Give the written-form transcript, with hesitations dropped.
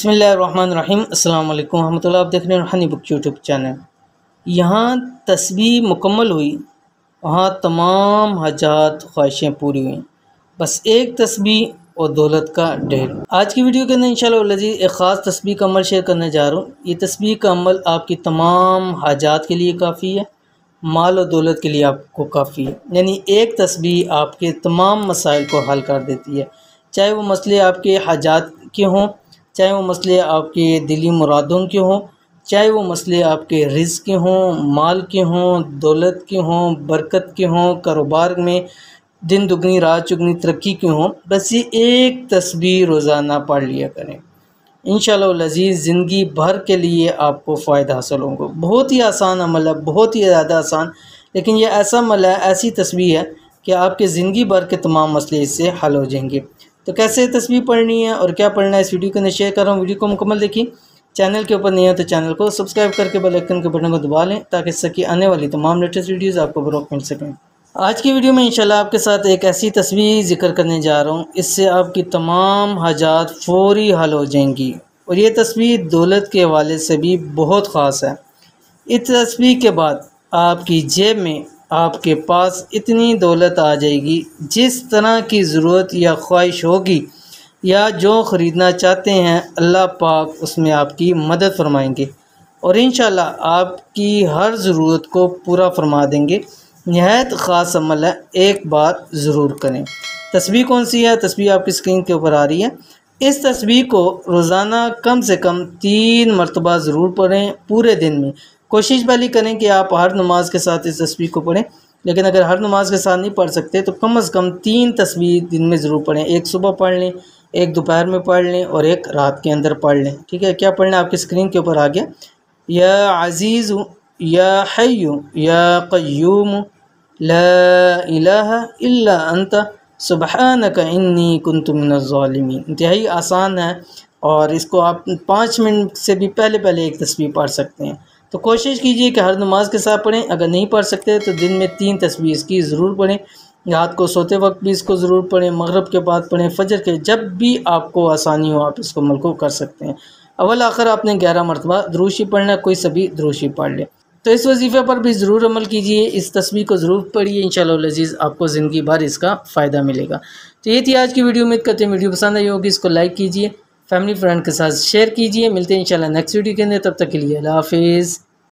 बिस्मिल्लाहिर्रहमानिर्रहीम अस्सलाम वालेकुम रहमतुल्लाह। आप देख रहे हैं हनी बुक यूट्यूब चैनल। यहाँ तस्बीह मुकम्मल हुई, वहाँ तमाम हाजात ख्वाहिशें पूरी हुई, बस एक तस्बीह और दौलत का ढेर। आज की वीडियो के अंदर इंशाअल्लाह लज़ीज़ एक ख़ास तस्बीह का अमल शेयर करने जा रहा हूँ। ये तस्बीह का अमल आपकी तमाम हाजात के लिए काफ़ी है, माल और दौलत के लिए आपको काफ़ी है। यानी एक तस्बीह आपके तमाम मसाइल को हल कर देती है, चाहे वो मसले आपके हाजात के हों, चाहे वो मसले आपके दिली मुरादों के हों, चाहे वो मसले आपके रिज़्क़ के हों, माल के हों, दौलत के हों, बरकत के हों, कारोबार में दिन दुगनी रात चुगनी तरक्की के हों। बस ये एक तस्बीह रोज़ाना पढ़ लिया करें, इंशाअल्लाह लज़ीज़ ज़िंदगी भर के लिए आपको फ़ायदा हासिल होगा। बहुत ही आसान अमल है, बहुत ही ज़्यादा आसान, लेकिन ये ऐसा अमल है, ऐसी तस्बीह है कि आपके ज़िंदगी भर के तमाम मसले इससे हल हो जाएंगे। तो कैसे तस्बीह पढ़नी है और क्या पढ़ना है इस वीडियो के अंदर शेयर कर रहा हूँ। वीडियो को मुकम्मल देखिए। चैनल के ऊपर नहीं है तो चैनल को सब्सक्राइब करके बेल आइकन के बटन को दबा लें, ताकि इससे आने वाली तमाम लेटेस्ट वीडियोज़ आपको बरोक़ मिल सकें। आज की वीडियो में इंशाल्लाह आपके साथ एक ऐसी तस्बीह ज़िक्र करने जा रहा हूँ, इससे आपकी तमाम हाजात फ़ौरी हल हो जाएंगी। और ये तस्बीह दौलत के हवाले से भी बहुत ख़ास है। इस तस्बीह के बाद आपकी जेब में आपके पास इतनी दौलत आ जाएगी, जिस तरह की ज़रूरत या ख्वाहिश होगी या जो ख़रीदना चाहते हैं, अल्लाह पाक उसमें आपकी मदद फरमाएंगे और इंशाल्लाह आपकी हर ज़रूरत को पूरा फरमा देंगे। नहायत ख़ास अमल है, एक बार ज़रूर करें। तस्बीह कौन सी है? तस्बीह आपकी स्क्रीन के ऊपर आ रही है। इस तस्बीह को रोज़ाना कम से कम 3 मरतबा ज़रूर पढ़ें पूरे दिन में। कोशिश पहले करें कि आप हर नमाज के साथ इस तस्बीह को पढ़ें, लेकिन अगर हर नमाज के साथ नहीं पढ़ सकते तो कम से कम 3 तस्बीह दिन में ज़रूर पढ़ें। एक सुबह पढ़ लें, एक दोपहर में पढ़ लें और एक रात के अंदर पढ़ लें। ठीक है, क्या पढ़ना आपकी स्क्रीन के ऊपर आ गया। या अज़ीज़ या हय्यु या क़य्यूम ला इलाहा इल्ला अंता सुबहानक इन्नी कुन्तु मिनज़्ज़ालिमीन। इंतहाई आसान है और इसको आप 5 मिनट से भी पहले एक तस्बीह पढ़ सकते हैं। तो कोशिश कीजिए कि हर नमाज के साथ पढ़ें। अगर नहीं पढ़ सकते तो दिन में 3 तस्बीह इसकी ज़रूर पढ़ें। रात को सोते वक्त भी इसको ज़रूर पढ़ें, मगरिब के बाद पढ़ें, फजर के, जब भी आपको आसानी हो आप इसको अमल को कर सकते हैं। अव्वल आखिर आपने 11 मरतबा दुरूद शरीफ पढ़ना, कोई सभी दुरूद शरीफ पढ़ ले। तो इस वजीफ़े पर भी ज़रूर अमल कीजिए, इस तस्बीह को ज़रूर पढ़िए, इंशाअल्लाह लज़ीज़ आपको ज़िंदगी भर इसका फ़ायदा मिलेगा। तो ये थी आज की वीडियो। उम्मीद करते हैं वीडियो पसंद आई होगी। इसको लाइक कीजिए, फैमिली फ्रेंड के साथ शेयर कीजिए। मिलते हैं इंशाअल्लाह नेक्स्ट वीडियो के अंदर, तब तक के लिए अल्लाह हाफ़िज़।